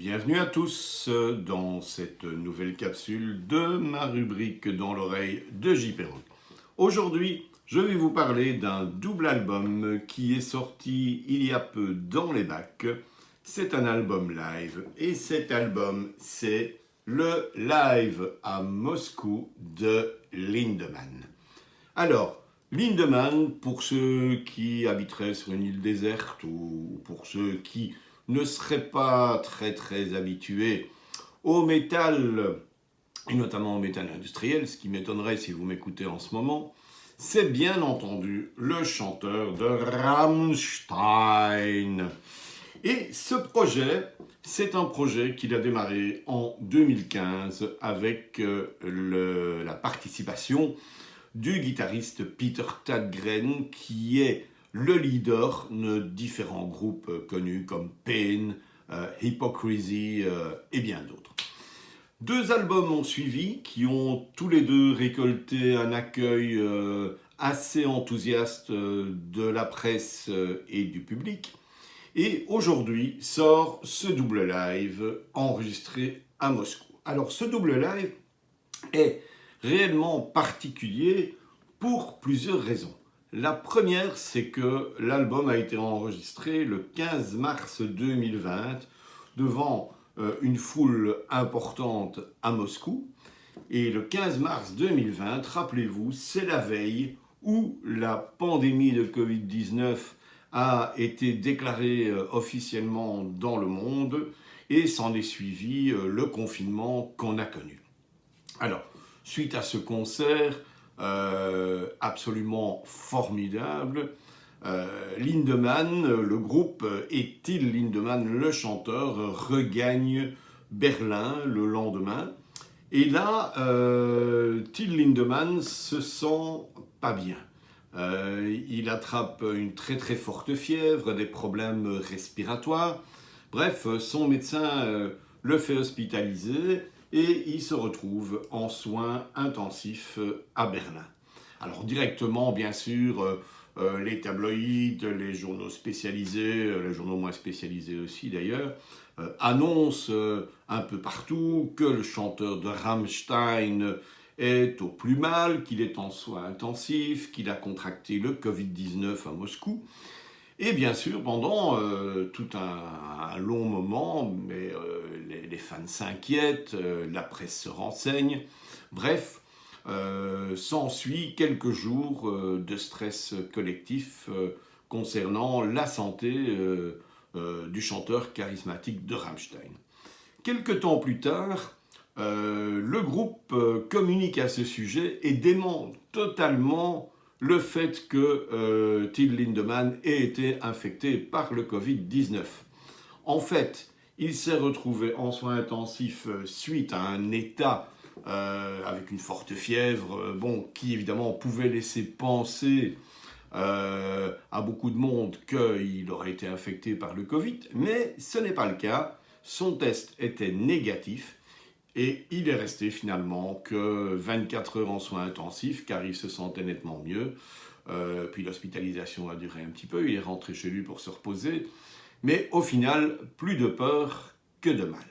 Bienvenue à tous dans cette nouvelle capsule de ma rubrique dans l'oreille de JP Rock. Aujourd'hui, je vais vous parler d'un double album qui est sorti il y a peu dans les bacs. C'est un album live et cet album, c'est le live à Moscou de Lindemann. Alors, Lindemann, pour ceux qui habiteraient sur une île déserte ou pour ceux qui ne seraient pas très habitués au métal, et notamment au métal industriel, ce qui m'étonnerait si vous m'écoutez en ce moment, c'est bien entendu le chanteur de Rammstein. Et ce projet, c'est un projet qu'il a démarré en 2015 avec la participation du guitariste Peter Tägtgren, qui est le leader de différents groupes connus comme Pain, Hypocrisy et bien d'autres. Deux albums ont suivi, qui ont tous les deux récolté un accueil assez enthousiaste de la presse et du public. Et aujourd'hui sort ce double live enregistré à Moscou. Alors ce double live est réellement particulier pour plusieurs raisons. La première, c'est que l'album a été enregistré le 15 mars 2020 devant une foule importante à Moscou. Et le 15 mars 2020, rappelez-vous, c'est la veille où la pandémie de Covid-19 a été déclarée officiellement dans le monde et s'en est suivi le confinement qu'on a connu. Alors, suite à ce concert absolument formidable, Lindemann, le groupe, et Till Lindemann, le chanteur, regagne Berlin le lendemain. Et là, Till Lindemann se sent pas bien. Il attrape une très forte fièvre, des problèmes respiratoires. Bref, son médecin le fait hospitaliser et il se retrouve en soins intensifs à Berlin. Alors directement, bien sûr, les tabloïds, les journaux spécialisés, les journaux moins spécialisés aussi d'ailleurs, annoncent un peu partout que le chanteur de Rammstein est au plus mal, qu'il est en soins intensifs, qu'il a contracté le Covid-19 à Moscou. Et bien sûr, pendant tout un long moment, mais les fans s'inquiètent, la presse se renseigne. Bref, s'ensuit quelques jours de stress collectif concernant la santé du chanteur charismatique de Rammstein. Quelque temps plus tard, le groupe communique à ce sujet et dément totalement le fait que Till Lindemann ait été infecté par le Covid-19. En fait, il s'est retrouvé en soins intensifs suite à un état avec une forte fièvre, qui évidemment pouvait laisser penser à beaucoup de monde qu'il aurait été infecté par le Covid, mais ce n'est pas le cas. Son test était négatif. Et il est resté finalement que 24 heures en soins intensifs, car il se sentait nettement mieux. Puis l'hospitalisation a duré un petit peu, il est rentré chez lui pour se reposer. Mais au final, plus de peur que de mal.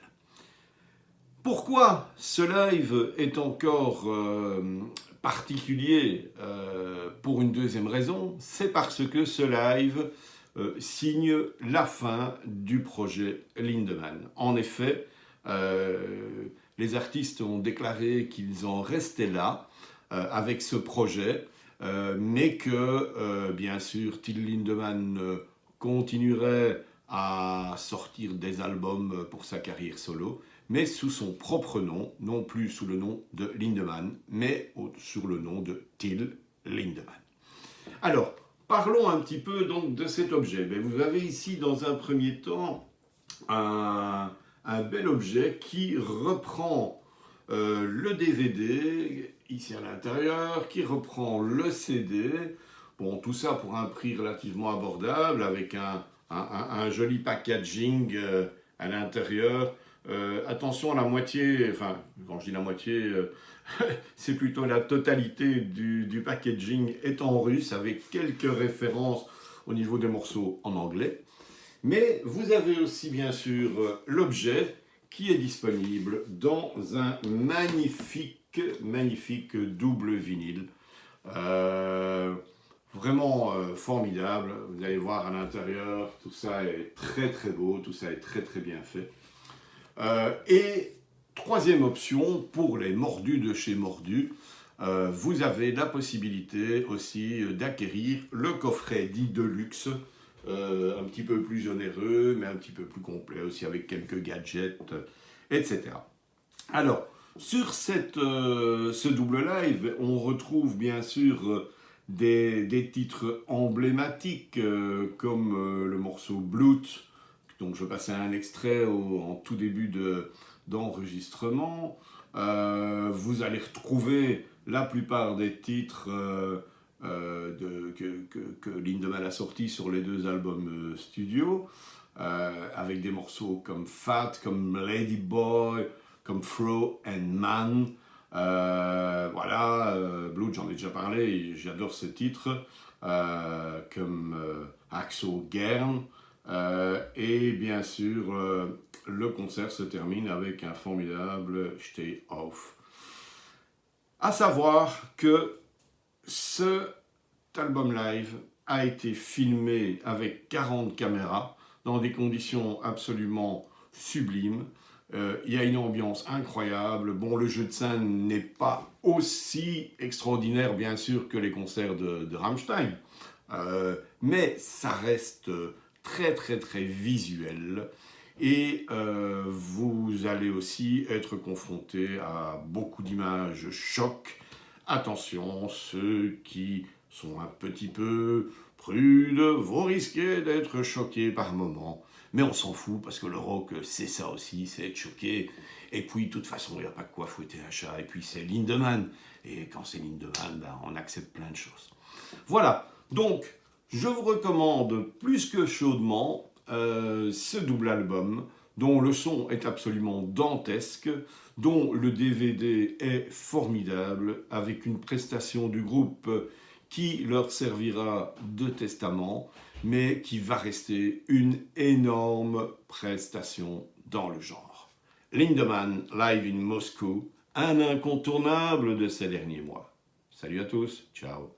Pourquoi ce live est encore particulier pour une deuxième raison? C'est parce que ce live signe la fin du projet Lindemann. En effet, les artistes ont déclaré qu'ils en restaient là avec ce projet, mais que bien sûr Till Lindemann continuerait à sortir des albums pour sa carrière solo, mais sous son propre nom, non plus sous le nom de Lindemann, mais sous le nom de Till Lindemann. Alors, parlons un petit peu donc de cet objet. Vous avez ici dans un premier temps un bel objet qui reprend le DVD ici à l'intérieur, qui reprend le CD. Bon, tout ça pour un prix relativement abordable avec un joli packaging à l'intérieur. Attention, la moitié, enfin, quand je dis la moitié, c'est plutôt la totalité du packaging est en russe avec quelques références au niveau des morceaux en anglais. Mais vous avez aussi bien sûr l'objet qui est disponible dans un magnifique double vinyle. Vraiment formidable. Vous allez voir à l'intérieur, tout ça est très beau, tout ça est très bien fait. Et troisième option, pour les mordus de chez Mordus, vous avez la possibilité aussi d'acquérir le coffret dit de luxe, un petit peu plus onéreux, mais un petit peu plus complet aussi, avec quelques gadgets, etc. Alors, sur ce double live, on retrouve bien sûr des titres emblématiques, comme le morceau Blood, donc je passais un extrait en tout début d'enregistrement. Vous allez retrouver la plupart des titres que Lindemann a sortis sur les 2 albums studio, avec des morceaux comme Fat, comme Lady Boy, comme Fro and Man. Voilà, Blood, j'en ai déjà parlé, j'adore ce titre, comme Axel Gern. Et bien sûr, le concert se termine avec un formidable Steh auf. À savoir que cet album live a été filmé avec 40 caméras dans des conditions absolument sublimes. Il y a une ambiance incroyable. Bon, le jeu de scène n'est pas aussi extraordinaire, bien sûr, que les concerts de Rammstein, mais ça reste très visuel. Et vous allez aussi être confronté à beaucoup d'images choc. Attention, ceux qui sont un petit peu prudes, vous risquez d'être choqués par moments. Mais on s'en fout, parce que le rock, c'est ça aussi, c'est être choqué. Et puis, de toute façon, il n'y a pas de quoi fouetter un chat. Et puis, c'est Lindemann. Et quand c'est Lindemann, ben, on accepte plein de choses. Voilà, donc, je vous recommande plus que chaudement ce double album, dont le son est absolument dantesque, dont le DVD est formidable, avec une prestation du groupe qui leur servira de testament, mais qui va rester une énorme prestation dans le genre. Lindemann, live in Moscou, un incontournable de ces derniers mois. Salut à tous, ciao.